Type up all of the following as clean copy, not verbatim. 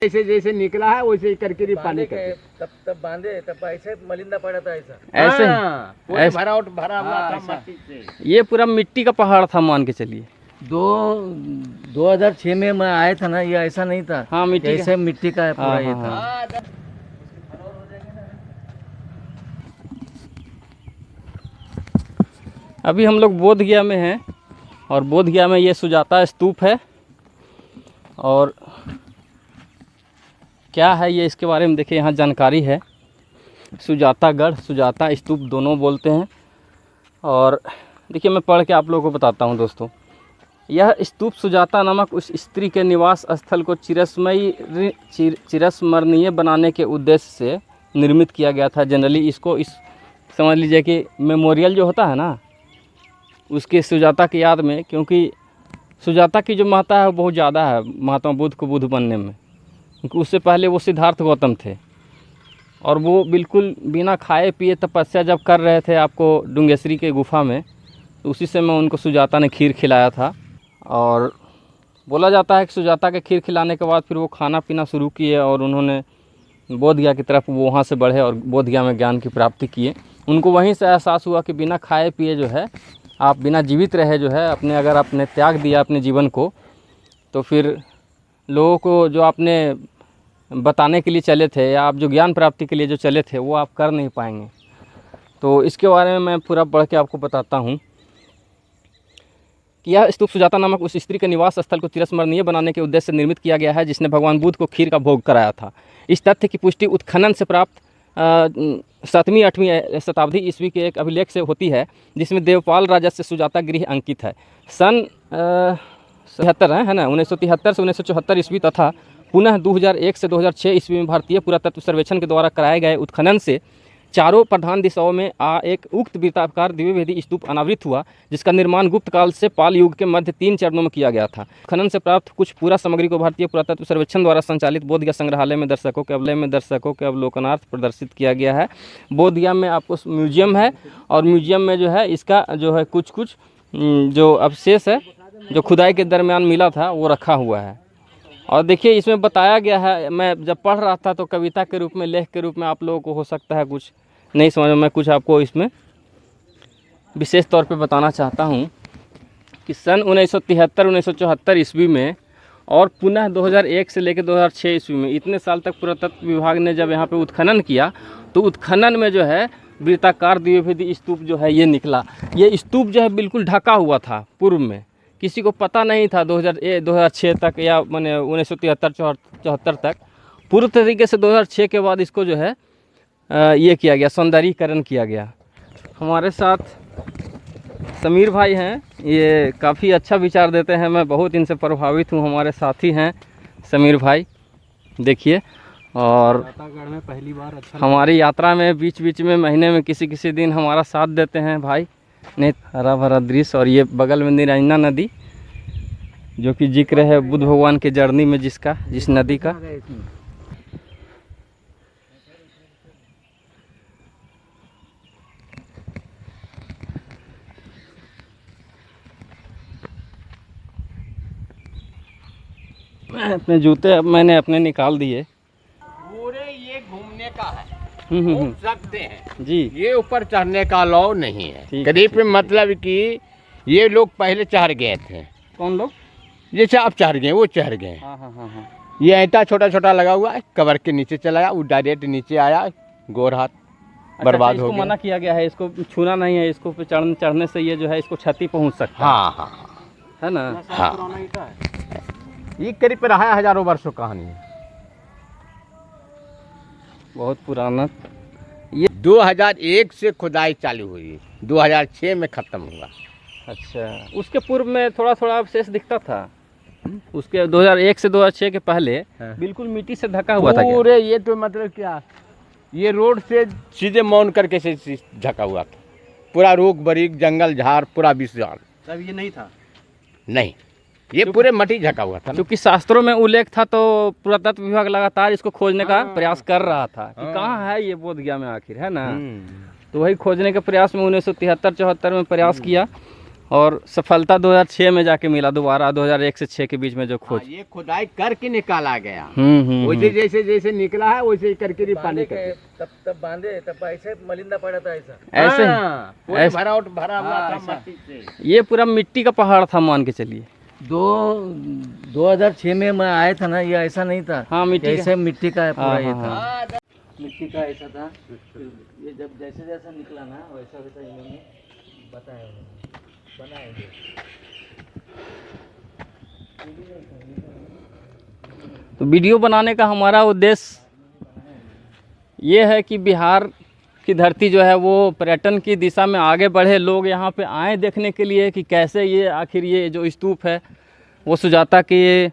जैसे जैसे निकला है वैसे करके ही पानी के तब बांधे तब ऐसे मलिंदा पड़ा था ऐसा ऐसे पूरा भरा हुआ था मट्टी से। ये पूरा मिट्टी का पहाड़ था मान के चलिए। 2006 में मैं आया था ना, ये ऐसा नहीं था। हाँ मिट्टी ऐसे मिट्टी का पूरा ये था। अभी हम लोग बोध गया में हैं और बोध गया में ये सुजाता स्तूप है। और क्या है ये, इसके बारे में देखिए यहाँ जानकारी है। सुजातागढ़, सुजाता स्तूप दोनों बोलते हैं। और देखिए मैं पढ़ के आप लोगों को बताता हूँ दोस्तों। यह स्तूप सुजाता नामक उस स्त्री के निवास स्थल को चिरस्मरणीय बनाने के उद्देश्य से निर्मित किया गया था। जनरली इसको समझ लीजिए कि मेमोरियल जो होता है ना, उसके सुजाता की याद में, क्योंकि सुजाता की जो महत्ता है वो बहुत ज़्यादा है महात्मा बुद्ध को बुद्ध बनने में। क्योंकि उससे पहले वो सिद्धार्थ गौतम थे और वो बिल्कुल बिना खाए पिए तपस्या जब कर रहे थे आपको डुंगेश्वरी के गुफा में, तो उसी समय उनको सुजाता ने खीर खिलाया था। और बोला जाता है कि सुजाता के खीर खिलाने के बाद फिर वो खाना पीना शुरू किए और उन्होंने बोध गया की तरफ वो वहाँ से बढ़े और बोध गया में ज्ञान की प्राप्ति किए। उनको वहीं से एहसास हुआ कि बिना खाए पिए जो है आप बिना जीवित रहे जो है अपने, अगर आपने त्याग दिया अपने जीवन को, तो फिर लोगों को जो आपने बताने के लिए चले थे या आप जो ज्ञान प्राप्ति के लिए जो चले थे वो आप कर नहीं पाएंगे। तो इसके बारे में मैं पूरा पढ़ के आपको बताता हूँ कि यह स्तूप सुजाता नामक उस स्त्री के निवास स्थल को चिरस्मरणीय बनाने के उद्देश्य से निर्मित किया गया है जिसने भगवान बुद्ध को खीर का भोग कराया था। इस तथ्य की पुष्टि उत्खनन से प्राप्त 7वीं 8वीं शताब्दी ईस्वी के एक अभिलेख से होती है जिसमें देवपाल राजस्य सुजाता गृह अंकित है। सन 73 है ना 1973 से 1974 ईस्वी तथा पुनः 2001 से 2006 ईस्वी में भारतीय पुरातत्व सर्वेक्षण के द्वारा कराए गए उत्खनन से चारों प्रधान दिशाओं में एक उक्त वृत्ताकार द्विवेदी स्तूप अनावृत हुआ, जिसका निर्माण गुप्त काल से पाल युग के मध्य 3 चरणों में किया गया था। खनन से प्राप्त कुछ पूरा सामग्री को भारतीय पुरातत्व सर्वेक्षण द्वारा संचालित बोधगया संग्रहालय में दर्शकों के अवलोकनार्थ प्रदर्शित किया गया है। बोधगया में आपको म्यूजियम है और म्यूजियम में जो है इसका जो है कुछ जो अवशेष है जो खुदाई के दरमियान मिला था वो रखा हुआ है। और देखिए इसमें बताया गया है, मैं जब पढ़ रहा था तो कविता के रूप में, लेख के रूप में आप लोगों को हो सकता है कुछ नहीं समझ में, मैं कुछ आपको इसमें विशेष तौर पे बताना चाहता हूँ कि सन 1973-1974 ईस्वी में और पुनः 2001 से लेकर 2006 ईस्वी में, इतने साल तक पुरातत्व विभाग ने जब यहाँ पे उत्खनन किया तो उत्खनन में जो है वृत्ताकार द्विवेदी स्तूप जो है ये निकला। ये स्तूप जो है बिल्कुल ढका हुआ था पूर्व में, किसी को पता नहीं था 2006 तक या मैंने 1973-74 तक। पूर्ण तरीके से 2006 के बाद इसको जो है ये किया गया, सौंदर्यीकरण किया गया। हमारे साथ समीर भाई हैं, ये काफ़ी अच्छा विचार देते हैं, मैं बहुत इनसे प्रभावित हूँ। हमारे साथी हैं समीर भाई, देखिए। और में पहली बार अच्छा हमारी यात्रा में बीच बीच में महीने में किसी दिन हमारा साथ देते हैं भाई। नहीं, हरा भरा दृश्य और ये बगल में निरंजना नदी जो कि जिक्र है बुद्ध भगवान के जर्नी में जिस नदी का। अपने जूते मैंने अपने निकाल दिए। पूरे ये घूमने का है, घूम सकते हैं जी। ये ऊपर चढ़ने का अलाउ नहीं है। करीब मतलब कि ये लोग पहले चढ़ गए थे। कौन लोग? जैसे आप चढ़ गए वो चढ़ गए। हाँ। ये ईंटा छोटा छोटा लगा हुआ है, कवर के नीचे चला आया, वो डायरेक्ट नीचे आया, गोर हाथ बर्बाद हो गया। मना किया गया है, इसको छूना नहीं है, इसको पे चढ़ने से ये जो है इसको क्षति पहुंच सकता है। हाँ है ना। हाँ, ये करीब रहा है हजारों वर्षों कहानी है, बहुत पुराना। ये 2001 से खुदाई चालू हुई, 2006 में ख़त्म हुआ। अच्छा, उसके पूर्व में थोड़ा अवशेष दिखता था। उसके 2001 से 2006 के पहले बिल्कुल मिट्टी से ढका हुआ था। पूरे ये तो मतलब क्या, ये रोड से सीधे मौन करके से ढका हुआ था, पूरा रोक बरीक जंगल झाड़ पूरा विशाल। तब ये नहीं था? नहीं, ये पूरे मट्टी ढका हुआ था। क्योंकि शास्त्रों में उल्लेख था तो पुरातत्व विभाग लगातार इसको खोजने का प्रयास कर रहा था कि कहाँ है ये बोध गया में आखिर, है ना। तो वही खोजने के प्रयास में 1973-74 में प्रयास किया और सफलता 2006 में जाके मिला दोबारा, 2001 से 6 के बीच में जो खोज। ये खुदाई करके निकाला गया, वैसे जैसे जैसे निकला है वैसे ही करके पानी कर तब बांधे तब ऐसे मलिंदा पड़ा था ऐसा। ऐसे ऐसे भरा हुआ था मट्टी से। ये पूरा मिट्टी का पहाड़ था मान के चलिए। 2006 में मैं आया था ना, ये ऐसा नहीं था। हाँ, मिट्टी ऐसे मिट्टी का पूरा ये हाँ, था, मिट्टी का ऐसा था। ये जब जैसे जैसा निकला ना वैसा वैसा इन्होंने बताया, बनाएंगे। तो वीडियो बनाने का हमारा उद्देश्य ये है कि बिहार की धरती जो है वो पर्यटन की दिशा में आगे बढ़े, लोग यहाँ पे आए देखने के लिए कि कैसे ये आखिर ये जो स्तूप है वो सुजाता के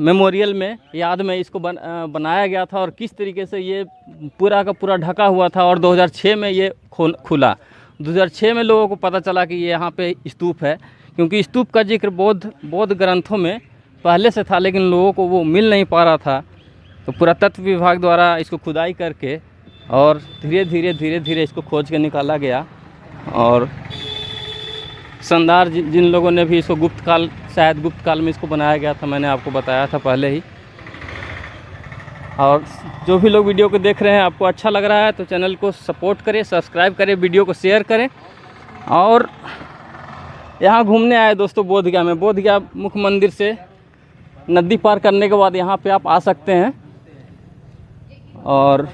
मेमोरियल में याद में इसको बनाया गया था और किस तरीके से ये पूरा का पूरा ढका हुआ था। और 2006 में ये खुला। 2006 में लोगों को पता चला कि ये यहाँ पे स्तूप है, क्योंकि स्तूप का जिक्र बौद्ध ग्रंथों में पहले से था, लेकिन लोगों को वो मिल नहीं पा रहा था। तो पुरातत्व विभाग द्वारा इसको खुदाई करके और धीरे धीरे इसको खोज के निकाला गया। और शानदार जिन लोगों ने भी इसको शायद गुप्त काल में इसको बनाया गया था, मैंने आपको बताया था पहले ही। और जो भी लोग वीडियो को देख रहे हैं, आपको अच्छा लग रहा है तो चैनल को सपोर्ट करें, सब्सक्राइब करें, वीडियो को शेयर करें। और यहाँ घूमने आए दोस्तों बोधगया में, बोधगया मुख्य मंदिर से नदी पार करने के बाद यहाँ पे आप आ सकते हैं और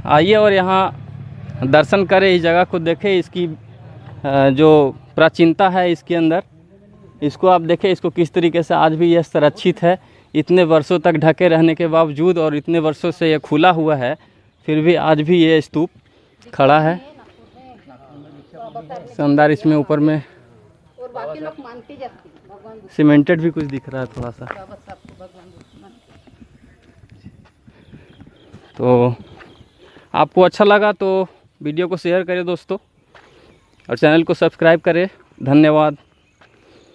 आइए और यहाँ दर्शन करें, इस जगह को देखें, इसकी जो प्राचीनता है इसके अंदर, इसको आप देखें, इसको किस तरीके से आज भी यह संरक्षित है। इतने वर्षों तक ढके रहने के बावजूद और इतने वर्षों से यह खुला हुआ है, फिर भी आज भी ये स्तूप खड़ा है। शानदार, इसमें ऊपर में सीमेंटेड भी कुछ दिख रहा है थोड़ा सा। तो आपको अच्छा लगा तो वीडियो को शेयर करें दोस्तों और चैनल को सब्सक्राइब करें। धन्यवाद।